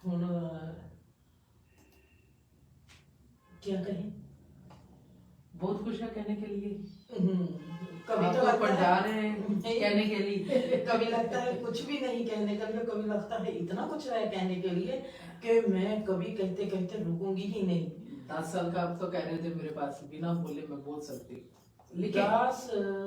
हुन क्या कहें, बहुत कुछ है कहने के लिए। कभी आप तो तो लगता पंडाल है हैं कहने के लिए। कभी लगता है कुछ भी नहीं कहने के लिए, कभी लगता है इतना कुछ है कहने के लिए कि मैं कभी कहते कहते रुकूंगी ही नहीं। 10 साल का आप तो कह रहे थे मेरे पास बिना बोले मैं बोल सकती। लिखे 10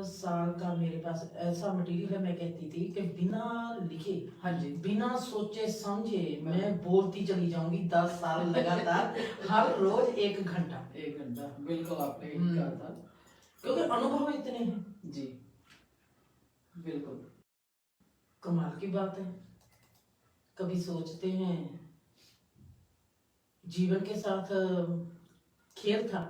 साल का मेरे पास ऐसा मटेरियल है, मैं कहती थी कि बिना लिखे, हाँ जी, बिना सोचे समझे मैं बोलती चली जाऊंगी 10 साल लगातार, हर रोज 1 घंटा। 1 घंटा बिल्कुल आपने यही कहा था, क्योंकि अनुभव इतने हैं। जी बिल्कुल। कमाल की बात है, कभी सोचते हैं जीवन के साथ खेल था।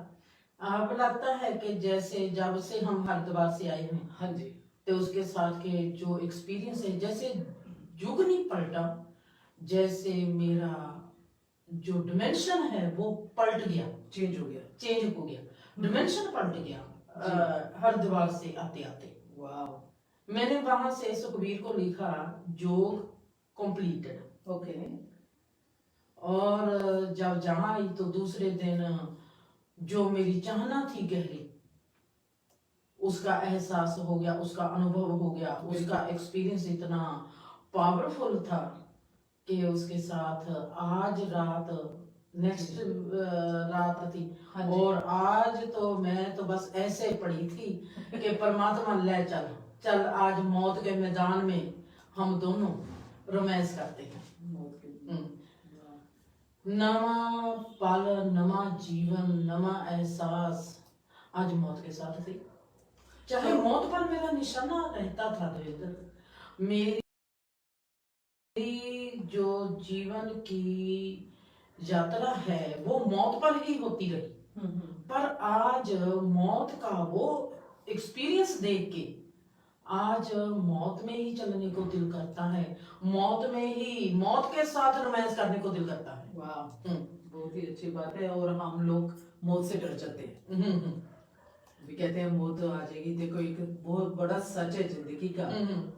अब लगता है कि जैसे जब से हम हरिद्वार से आए हैं, हाँ जी, तो उसके साथ के जो एक्सपीरियंस है, जैसे युग नहीं पलटा, जैसे मेरा जो डिमेंशन है वो पलट गया, चेंज हो गया, चेंज हो गया, डिमेंशन पलट गया हरिद्वार से आते आते। वाह। मैंने वहां से सुखबीर को लिखा योग कंप्लीटेड, ओके। और जब जहां आई तो दूसरे दिन जो मेरी चाहना थी गहरी, उसका एहसास हो गया, उसका अनुभव हो गया, उसका एक्सपीरियंस इतना पावरफुल था कि उसके साथ आज रात, नेक्स्ट रात थी, हाँ और आज तो मैं तो बस ऐसे पड़ी थी कि परमात्मा ले चल चल, आज मौत के मैदान में हम दोनों रोमांस करते हैं। नवा पल, नवा जीवन, नवा एहसास आज मौत के साथ थी। चाहे मौत पर मेरा निशाना रहता था देवेंद्र, मेरी जो जीवन की यात्रा है वो मौत पर ही होती रही। पर आज मौत का वो एक्सपीरियंस देख के आज मौत में ही चलने को दिल करता है, मौत में ही, मौत के साथ रोमांस करने को दिल करता है। वाह, बहुत ही अच्छी बात है। और हम लोग मौत से डर जाते हैं, भी कहते हैं मौत आ जाएगी, देखो एक बहुत बड़ा सच है जिंदगी का,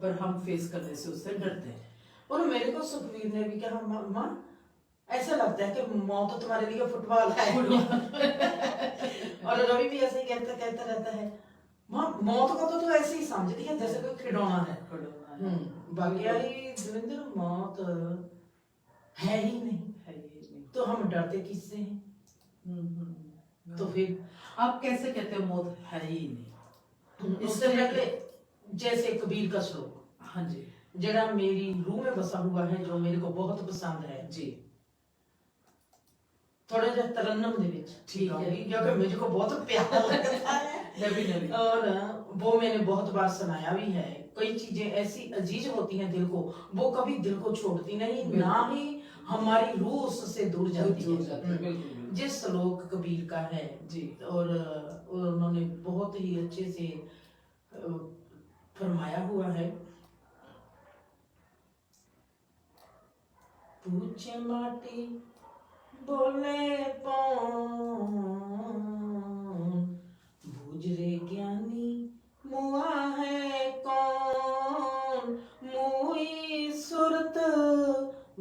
पर हम फेस करने से उससे डरते हैं। और मेरे को सुखवीर ने भी कहा, माँ ऐसा लगता है कि मौत तुम्हारे लिए फुटबॉल है। और रवि भी ऐसे ही कहता रहता है, माँ मौत को तो तू ऐसे ही समझती है जैसे कोई खिलौना है। बाकी देवेंद्र मौत है ही नहीं, तो हम डरते किससे हैं? तो फिर आप कैसे कहते हो मौत है ही नहीं? इससे पहले जैसे कबीर का श्लोक, हाँ जी, जरा मेरी रूह में बसा हुआ है, जो मेरे को बहुत पसंद है जी, थोड़ा जा तरन्नम दे विच, ठीक है, क्योंकि मुझे को बहुत प्यारा लगता है और वो मैंने बहुत बार सुनाया भी है। कई चीजें ऐसी अजीज होती हैं दिल को, वो कभी दिल को छोड़ती नहीं, ना ही हमारी रूह उससे दूर जाती है। जिस श्लोक कबीर का है जी, और उन्होंने बहुत ही अच्छे से फरमाया हुआ है, पूछे माटी बोले पौन, भूजरे ज्ञानी मुआ है कौन, मुई सुरत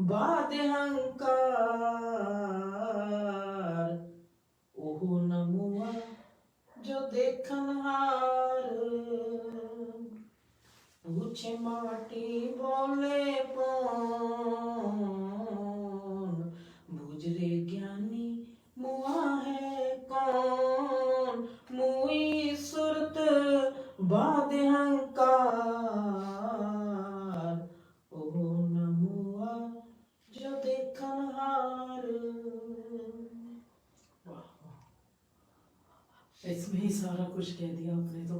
बाद हंकार, ओहो न मुआ जो देखन हार, पूछे माटी बोले पौन, भूजरे ज्ञानी मुआ है कौन, मुई सुरत बाद हंकार, ओहो न मुआ जो देखन हार। इसमें ही सारा कुछ कह दिया आपने तो।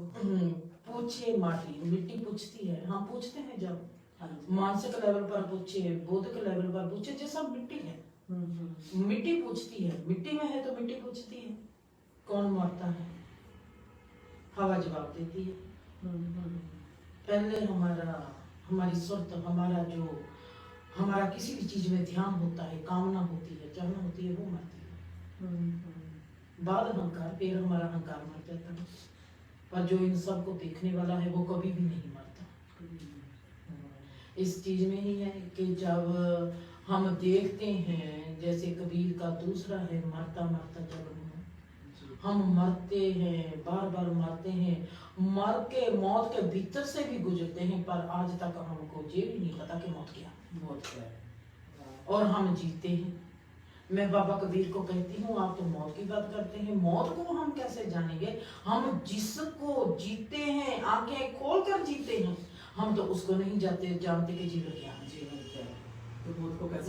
पूछे माटी, मिट्टी पूछती है, हम पूछते हैं जब मानसिक लेवल पर पूछे, बौद्धिक लेवल पर पूछे, जो सब मिट्टी है, मिट्टी पूछती है, मिट्टी में है तो मिट्टी पूछती है, कौन मरता है? हवा जवाब देती है। पहले हमारी सुरत, हमारा जो, हमारा किसी भी चीज में ध्यान होता है, कामना होती है, चाहना होती है, वो मरती है। बाद अहंकार, फिर हमारा अहंकार मर जाता है। पर जो इन सब को देखने वाला है वो कभी भी नहीं मरता। इस चीज में ही है कि जब हम देखते हैं जैसे कबीर का दूसरा है मरता मरता जब हम मरते हैं, बार बार मरते हैं, मर के मौत के भीतर से भी गुजरते हैं, पर आज तक हमको ये भी नहीं पता कि मौत क्या है। और हम जीते हैं। मैं बाबा कबीर को कहती हूँ आप तो मौत की बात करते हैं, मौत को हम कैसे जानेंगे? हम जिसको जीते हैं, आंखें खोल कर जीते हैं, हम तो उसको नहीं जानते कि जीवन क्या है। तो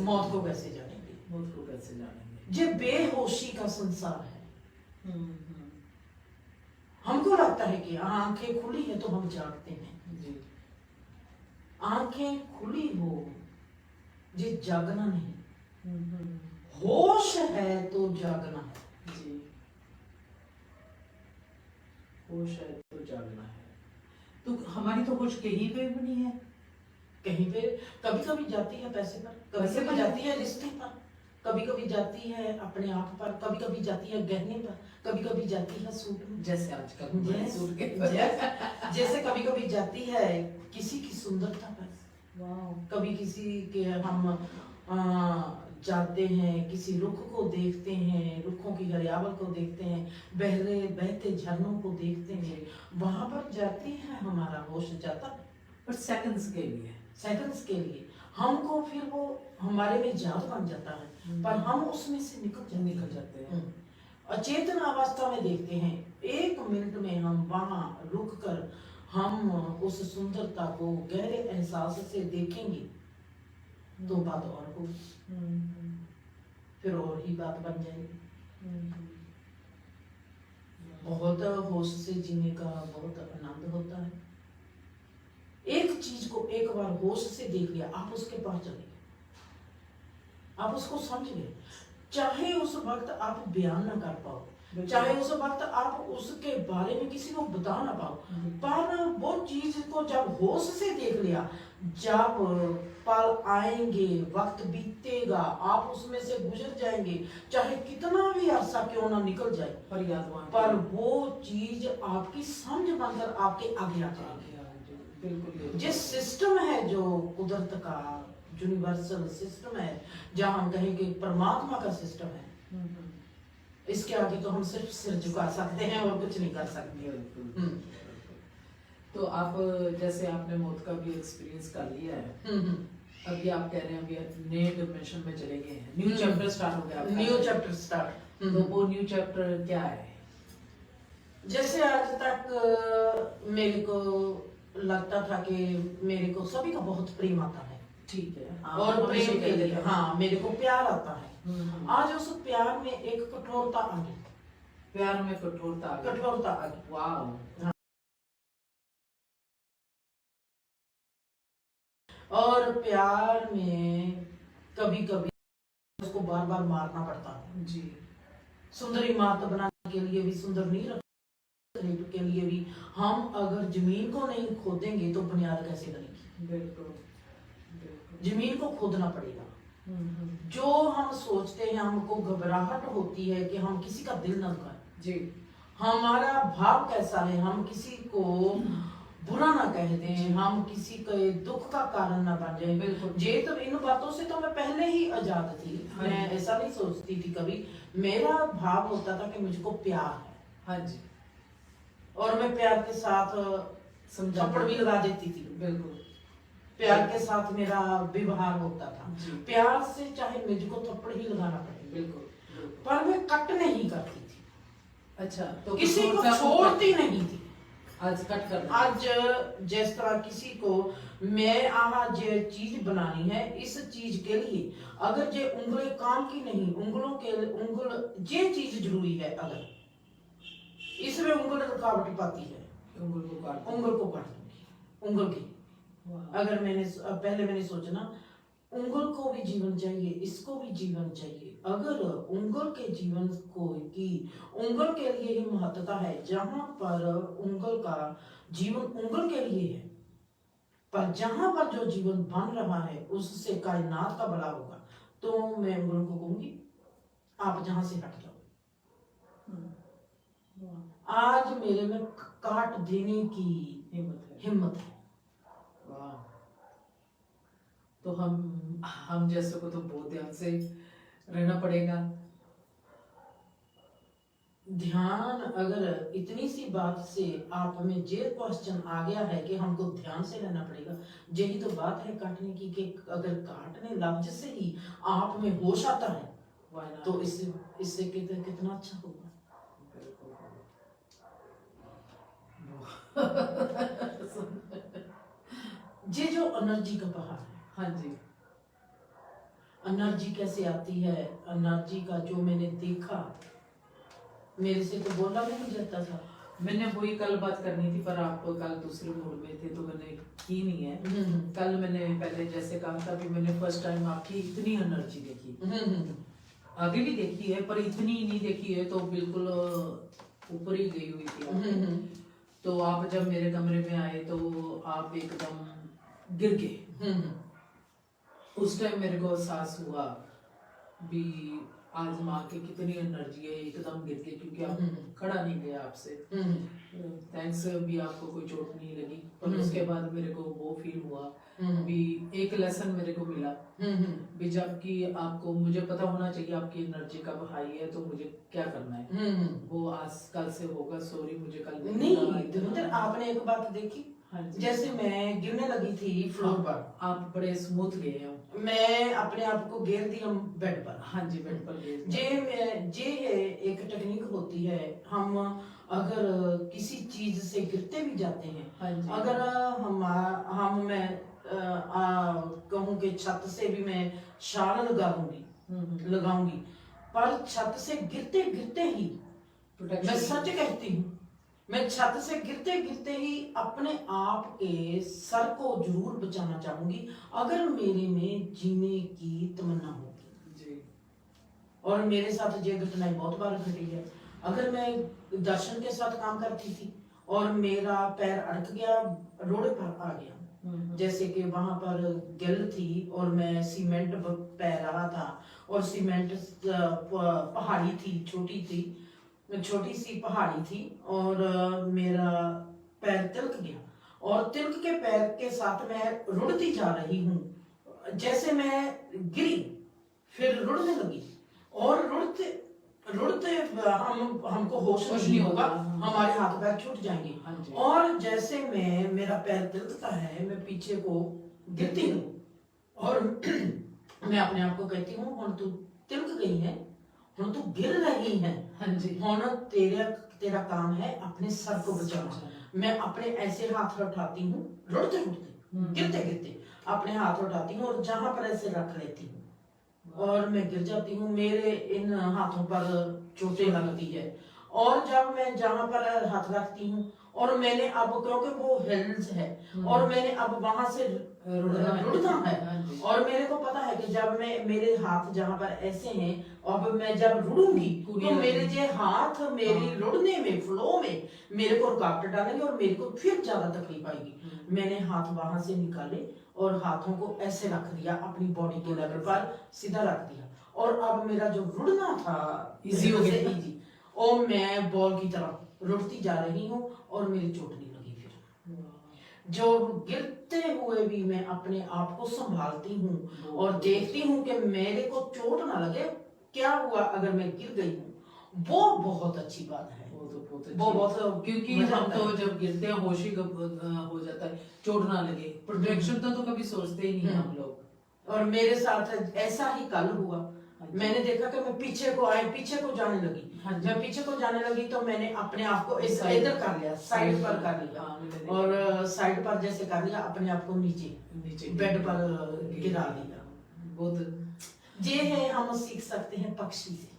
मौत को कैसे जानेंगे? मौत को कैसे जानेंगे? ये बेहोशी का संसार है। हमको लगता है कि आंखें खुली है तो हम जागते हैं जी। आंखें खुली हो ये जागना नहीं, होश है तो जागना है जी। होश है तो जागना है। तो हमारी तो होश कहीं पे भी नहीं है। कहीं पे कभी कभी जाती है पैसे पर, कभी कभी जाती है रिश्ते पर, कभी कभी जाती है अपने आप पर, कभी कभी जाती है गहने पर, कभी कभी जाती है सूट में, जैसे आजकल सूट के जैसे कभी कभी जाती है किसी की सुंदरता पर, कभी किसी के हम जाते हैं, किसी रुख को देखते हैं, रुखों की हरियावल को देखते हैं, बहरे बहते झरनों को देखते हैं, वहां पर जाती है हमारा होश जाता, पर सेकंड्स के लिए हमको फिर वो हमारे में जादू बन जाता है, पर हम उसमें से निकल जाते हैं। अचेतन अवस्था में देखते हैं, 1 मिनट में हम वहां रुक कर हम उस सुंदरता को गहरे एहसास से देखेंगे तो बात और होगी, फिर और ही बात बन जाएगी। बहुत होश से जीने का बहुत आनंद होता है। एक चीज को एक बार होश से देख लिया, आप उसके पास चले गए, आप उसको समझ गए, चाहे उस वक्त आप बयान ना कर पाओ, चाहे उस वक्त आप उसके बारे में किसी को बता ना पाओ, पर वो चीज को जब होश से देख लिया, जब पल आएंगे, वक्त बीतेगा, आप उसमें से गुजर जाएंगे, चाहे कितना भी अरसा क्यों ना निकल जाए, पर वो चीज आपकी समझ बनकर आपके आगे आ जाएगी। जिस सिस्टम है जो कुदरत का यूनिवर्सल सिस्टम है, जहाँ हम कहेंगे परमात्मा का सिस्टम है, इसके आगे तो हम सिर्फ सिर झुका सकते हैं और कुछ नहीं कर सकते। तो आप जैसे आपने मौत का भी एक्सपीरियंस कर लिया है, अभी आप कह रहे हैं अभी नए डिमेंशन में चले गए हैं, न्यू चैप्टर स्टार्ट हो गया, न्यू चैप्टर स्टार्ट। तो वो न्यू चैप्टर क्या है? जैसे आज तक मेरे को लगता था कि मेरे को सभी का बहुत प्रेम आता है, ठीक है, और प्रेम के लिए हाँ मेरे को प्यार आता है। आज उस प्यार में एक कठोरता आ गई, प्यार में कठोरता आ गई। वाह। और प्यार में कभी कभी उसको बार बार मारना पड़ता है जी। सुंदर इमारत बनाने के लिए भी, सुंदर नहीं रखने के लिए भी, हम अगर जमीन को नहीं खोदेंगे तो बुनियाद कैसे बनेगी? बिल्कुल, जमीन को खोदना पड़ेगा। जो हम सोचते हैं, हमको घबराहट होती है कि हम किसी का दिल न दुखाएं जी, हमारा भाव कैसा है, हम किसी को बुरा ना कह दें, हम किसी के दुख का कारण ना बन जाए। बिल्कुल ये तो इन बातों से तो मैं पहले ही आजाद थी, मैं ऐसा नहीं सोचती थी कभी। मेरा भाव होता था कि मुझको प्यार है, हाँ जी, और मैं प्यार के साथ थप्पड़ भी लगा देती थी। बिल्कुल, प्यार के साथ मेरा व्यवहार होता था, प्यार से चाहे मुझको थप्पड़ ही लगाना पड़े। बिल्कुल, पर मैं कट नहीं करती थी। अच्छा, तो किसी को छोड़ती नहीं थी। आज कट कर, आज जिस तरह किसी को मैं आज चीज बनानी है, इस चीज के लिए अगर ये उंगलें काम की नहीं, उंगल ये चीज जरूरी है, अगर इसमें उंगल रुकावट पाती है, उंगल को काट दूंगी, उंगल की। अगर मैंने सोचना उंगल को भी जीवन चाहिए, इसको भी जीवन चाहिए। अगर उंगल के जीवन को की उंगल के लिए ही महत्वता है, जहां पर उंगल का जीवन उंगल के लिए है, पर जहां पर जो जीवन बन रहा है उससे कायनात का भला होगा, तो मैं उंगल को कहूंगी आप जहां से हट जाओ। आज मेरे में काट देने की हिम्मत है। तो हम जैसे को तो बहुत ध्यान से रहना पड़ेगा। ध्यान, अगर इतनी सी बात से आप में ये क्वेश्चन आ गया है कि हमको ध्यान से रहना पड़ेगा, यही तो बात है काटने की, कि अगर काटने लफ्ज से ही आप में होश आता है Why not? तो इससे कितना अच्छा होगा। ये जो एनर्जी का पहाड़ है, हाँ जी, एनर्जी कैसे आती है, एनर्जी का जो मैंने देखा, मेरे से तो बोला भी नहीं जाता था। मैंने वही कल बात करनी थी पर आप कल दूसरे मूड में थे तो मैंने की नहीं है। कल मैंने पहले जैसे कहा था कि मैंने फर्स्ट टाइम आपकी इतनी एनर्जी देखी, आगे भी देखी है पर इतनी नहीं देखी है, तो बिल्कुल ऊपर ही गई हुई थी। तो आप जब मेरे कमरे में आए तो आप एकदम गिर गए। उस टाइम मेरे को एहसास हुआ भी आज माँ की कितनी एनर्जी है, एकदम गिर के, क्योंकि आप खड़ा नहीं गया आपसे। थैंक्स भी आपको कोई चोट नहीं लगी, पर उसके बाद मेरे को वो फील हुआ भी एक लेसन मेरे को मिला भी, जबकि आपको मुझे पता होना चाहिए आपकी एनर्जी कब हाई है तो मुझे क्या करना है। वो आज कल से होगा। सॉरी मुझे कल नहीं धर्मेंद्र, आपने एक बात देखी, हाँ जी। जैसे मैं गिरने लगी थी फ्लोर पर, आप बड़े स्मूथ गए हैं। मैं अपने आप को गिर दिया बेड पर। हाँ जी, बेड पर गिर जे एक टेक्निक होती है, हम अगर किसी चीज से गिरते भी जाते हैं, हाँ जी। अगर हम मैं कहूँ कि छत से भी मैं छाल लगाऊंगी, पर छत से गिरते गिरते ही, मैं सच कहती हूँ, मैं छत से गिरते गिरते ही अपने आप के सर को जरूर बचाना चाहूंगी, अगर मेरे में जीने की तमन्ना होगी जी। और मेरे साथ ये घटनाएं बहुत बार घटी है। अगर मैं दर्शन के साथ काम करती थी और मेरा पैर अटक गया, रोड पर आ गया, जैसे कि वहां पर गिल थी और मैं सीमेंट पै रहा था, और सीमेंट पहाड़ी थी, छोटी सी पहाड़ी थी, और मेरा पैर तिलक गया, और तिलक के पैर के साथ मैं रुड़ती जा रही हूँ। जैसे मैं गिरी फिर रुड़ने लगी, और रुड़ते हमको होश नहीं होगा, हमारे हाथ पैर छूट जाएंगे। और जैसे मेरा पैर तिलकता है, मैं पीछे को गिरती हूँ, और मैं अपने आप को कहती हूँ, हुण तू तिलक गई है, हुण तू गिर रही है, हाँ जी। हुण तेरा काम है अपने सर को बचाना। मैं अपने ऐसे हाथ उठाती हूँ, रुड़ते गिरते गिरते अपने हाथ उठाती हूँ, और जहां पर ऐसे रख लेती हूँ, और मैं गिर जाती हूँ। मेरे इन हाथों पर चोटें लगती है, और जब मैं जहां पर हाथ रखती हूँ, और मैंने अब, क्योंकि वो हिल्स है, और मैंने अब वहां से रुड़ना है, और मेरे को पता है कि जब मैं, मेरे हाथ जहां पर ऐसे हैं, अब मैं जब रुड़ूंगी तो मेरे जे हाथ मेरी रुड़ने में, फ्लो में मेरे को रुकावट डालेंगे, और मेरे को फिर ज्यादा तकलीफ आएगी। मैंने हाथ वहां से निकाले और हाथों को ऐसे रख दिया, अपनी बॉडी के लेवल पर सीधा रख दिया, और अब मेरा जो रुड़ना था इजी हो गया, इजी, और मैं बॉल की तरह रुड़ती जा रही हूँ, और मेरी चोट नहीं लगी। फिर जो गिरते हुए भी मैं अपने आप को संभालती हूँ और देखती हूँ कि मेरे को चोट ना लगे, क्या हुआ अगर मैं गिर गई हूँ, वो बहुत अच्छी बात है। वो बहुत क्योंकि हम तो जब गिरते हैं होश ही हो जाता है, चोट ना लगे, प्रोटेक्शन तो कभी सोचते ही नहीं हम लोग। और मेरे साथ ऐसा ही कल हुआ। मैंने देखा कि मैं पीछे को जाने लगी, मैं पीछे को जाने लगी, तो मैंने अपने आप को इधर कर लिया, साइड पर कर लिया, और साइड पर जैसे कर लिया, अपने आप को नीचे बेड पर गिरा दिया। बहुत ये है, हम सीख सकते हैं पक्षी से।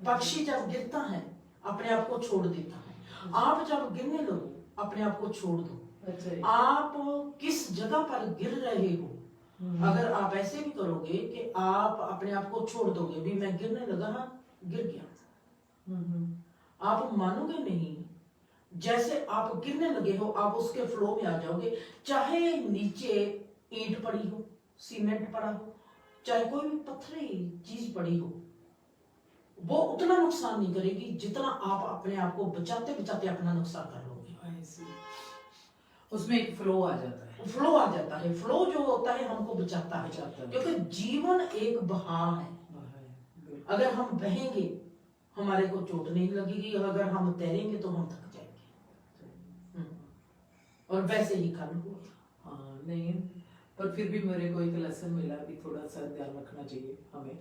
पक्षी जब गिरता है अपने आप को छोड़ देता है, आप जब गिरने लगो अपने आप को छोड़ दो। आप किस जगह पर गिर रहे हो, अगर आप ऐसे भी करोगे कि आप अपने आप को छोड़ दोगे, भी मैं गिरने लगा, गिर गया, आप मानोगे नहीं। जैसे आप गिरने लगे हो, आप उसके फ्लो में आ जाओगे, चाहे नीचे ईंट पड़ी हो, सीमेंट पड़ा हो, चाहे कोई भी पत्थरी चीज पड़ी हो, वो उतना नुकसान नहीं करेगी जितना आप अपने आप को बचाते बचाते अपना नुकसान कर लोगे। उसमें एक फ्लो आ जाता है। फ्लो आ जाता है। फ्लो जो होता है हमको बचाता है, बचाता है। क्योंकि जीवन एक बहाव है। बिल्कुल। अगर हम बहेंगे हमारे को चोट नहीं लगेगी, अगर हम तैरेंगे तो हम थक जाएंगे। और वैसे ही कर्म हुआ। हाँ नहीं, पर फिर भी मेरे को एक लेसन मिला भी, थोड़ा सा ध्यान रखना चाहिए हमें।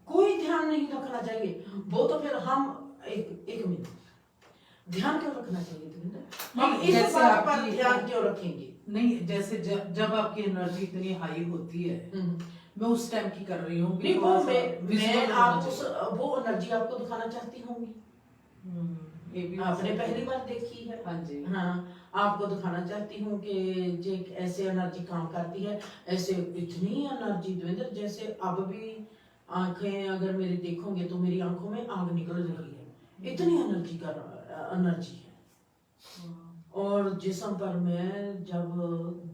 कोई ध्यान नहीं रखना चाहिए, वो तो फिर हम एक मिनट, ध्यान क्यों रखना चाहिए दविंदर? हम नहीं, इस जैसे बात पर आपकी- ध्यान क्यों रखेंगे? नहीं, जैसे जब आपकी एनर्जी इतनी हाई होती है, मैं उस टाइम की कर रही हूँ। नहीं, वो मैं आपको वो एनर्जी आपको दिखाना चाहती होंगी। ये भी आपने पहली बार देखी है। हाँ जी। हाँ, आपको दिखाना चाहती हूँ कि जे ऐसे एनर्जी काम करती है, ऐसे इतनी एनर्जी दविंदर, जैसे अब भी आंखें अगर मेरी देखोगे तो मेरी आंखों में आग निकल रही है, इतनी एनर्जी एनर्जी है। और जिस्म पर मैं जब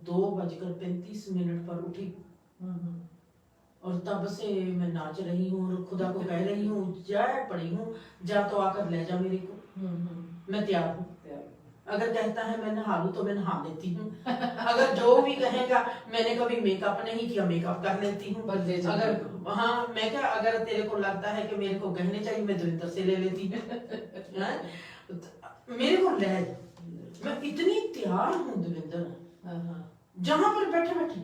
2:35 पर उठी और तब से मैं नाच रही हूँ और खुदा को कह रही हूँ, जा पड़ी हूँ, जा तो आकर ले जा मेरे को, मैं तैयार हूँ। अगर कहता है मैं नहा लूं तो मैं नहा लेती हूँ। अगर जो भी कहेगा, मैंने कभी मेकअप नहीं किया, मेकअप कर लेती हूँ। अगर हाँ, मैं क्या, अगर तेरे को लगता है कि मेरे को गहने चाहिए, मैं दविंदर से ले लेती हूँ। मेरे को ले, मैं इतनी तैयार हूँ दविंदर। जहां पर बैठे बैठे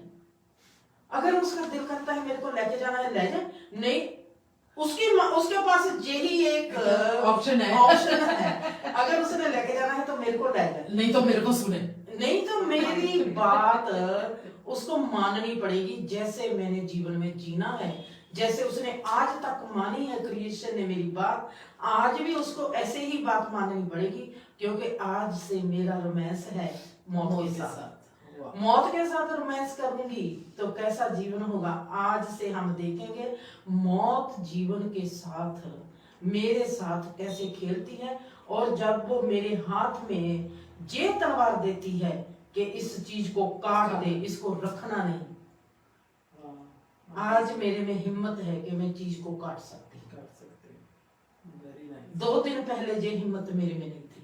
अगर उसका दिल करता है मेरे को लेके जाना है, ले जाए, नहीं उसके पास यही एक ऑप्शन है। अगर उसने लेके जाना है तो मेरे को ले जाए, नहीं तो मेरे को सुने, नहीं तो मेरी बात उसको माननी पड़ेगी। जैसे मैंने जीवन में जीना है, जैसे उसने आज तक मानी है क्रिएशन ने मेरी बात, आज भी उसको ऐसे ही बात माननी पड़ेगी, क्योंकि आज से मेरा रोमांस है मौत के साथ। मौत के साथ रोमांस करूंगी तो कैसा जीवन होगा, आज से हम देखेंगे मौत जीवन के साथ मेरे साथ कैसे खेलती है। और जब वो मेरे हाथ में ये तलवार देती है कि इस चीज को काट दे, इसको रखना नहीं, आज मेरे में हिम्मत है कि मैं चीज को काट सकती। 2 दिन पहले ये हिम्मत मेरे में नहीं थी,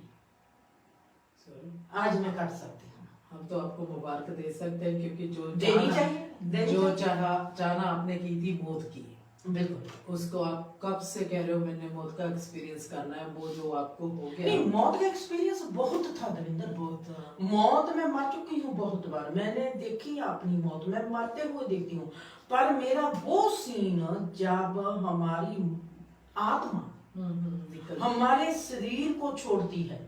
आज मैं काट सकती हूँ। हम तो आपको मुबारक दे सकते हैं, क्योंकि जो चाहना आपने की थी मौत की, बिल्कुल उसको आप कब से कह रहे हो मैंने मौत का एक्सपीरियंस करना है, वो जो आपको हो गया। नहीं, मौत का एक्सपीरियंस बहुत था दविंदर, बहुत। मौत में मर चुकी हूँ बहुत बार, मैंने देखी अपनी मौत, मैं मरते हुए देखती हूँ। पर मेरा वो सीन जब हमारी आत्मा हमारे शरीर को छोड़ती है,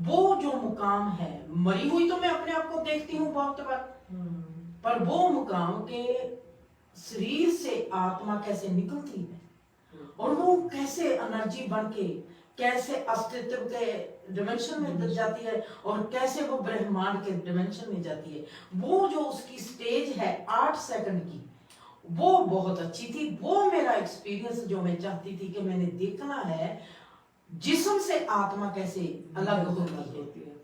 वो जो मुकाम है, मरी हुई तो मैं अपने आप को देखती हूँ बहुत बार, पर वो मुकाम के शरीर से आत्मा कैसे निकलती है और वो कैसे एनर्जी बन के कैसे अस्तित्व के डिमेंशन में जाती है और कैसे वो ब्रह्मांड के डिमेंशन में जाती है, वो जो उसकी स्टेज है 8 सेकंड की, वो बहुत अच्छी थी। वो मेरा एक्सपीरियंस जो मैं चाहती थी कि मैंने देखना है जिस्म से आत्मा कैसे अलग होती है।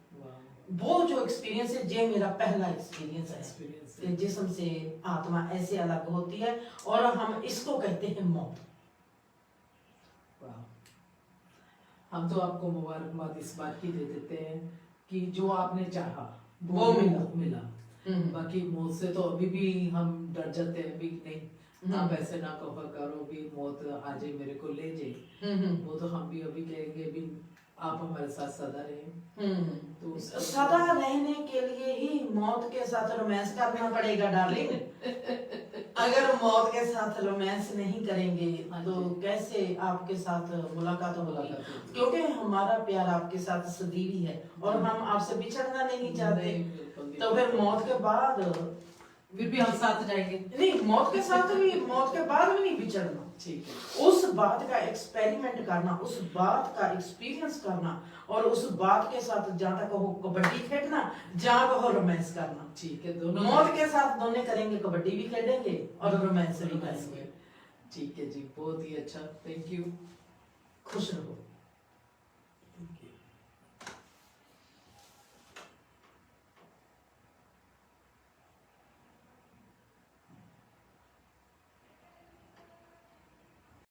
वो जो एक्सपीरियंस है, ये मेरा पहला एक्सपीरियंस है, जिस्म से आत्मा ऐसे अलग होती है और हम इसको कहते हैं मौत। हम तो आपको मुबारकबाद इस बात की दे देते हैं कि जो आपने चाहा वो मिला। बाकी मौत से तो अभी भी हम डर जाते हैं भी, नहीं आप ऐसे ना करो भी मौत आ जाए मेरे को ले जाए, वो तो हम भी अभी कहेंगे भी आप हमारे साथ सदा रहे। तो सदा रहने के लिए ही मौत के साथ रोमांस करना पड़ेगा डार्लिंग। अगर मौत के साथ रोमांस नहीं करेंगे तो कैसे आपके साथ मुलाकात होगी, क्योंकि हमारा प्यार आपके साथ सदीवी है और हम आपसे बिछड़ना नहीं चाहते। तो फिर मौत के बाद फिर भी हम साथ जाएंगे, नहीं मौत के साथ भी, मौत के बाद भी नहीं बिछड़ना। ठीक है, उस बात का एक्सपेरिमेंट करना, उस बात का एक्सपीरियंस करना और उस बात के साथ जहाँ तक हो कबड्डी खेलना, जहाँ कहो रोमांस करना। ठीक है, दोनों मौत के साथ दोनों करेंगे, कबड्डी भी खेलेंगे और रोमांस भी करेंगे। ठीक है जी, बहुत ही अच्छा, थैंक यू, खुश रहो।